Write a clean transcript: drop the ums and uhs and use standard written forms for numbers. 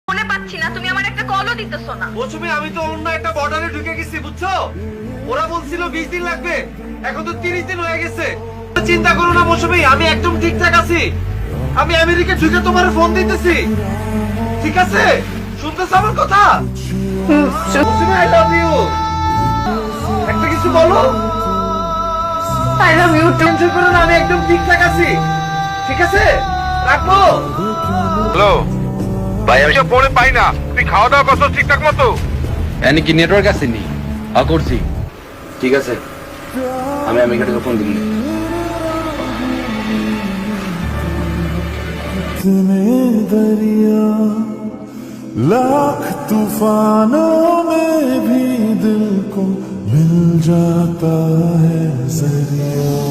ফোনে পাচ্ছি না, তুমি আমার একটা কলও দিতেছো না। মৌসুমী আমি তো অন্য একটা বর্ডারে ঢুকে গেছি বুঝছো, ওরা বলছিল 20 দিন লাগবে, এখন তো 30 দিন হয়ে গেছে। চিন্তা করো না মৌসুমী, আমি একদম ঠিকঠাক আছি। আমি আমেরিকা ঢুকে তোমার ফোন দিতেছি, ঠিক আছে? শুনতেছ আমার কথা? Mousumi I love you. একটা কিছু বলো। I love you too. Tension করো না, আমি একদম ঠিকঠাক আছি, ঠিক আছে? রাখবো। হ্যালো ভাই, আমি ফোনে পাই না। তুই খাওয়া দাওয়া করছো ঠিকঠাক মতো? এনে কি নেটওয়ার্ক আসেনি? করছি। ঠিক আছে, আমি আমেরিকা থেকে ফোন দিন। इतने दरिया लाख तूफानों में भी दिल को मिल जाता है जरिया।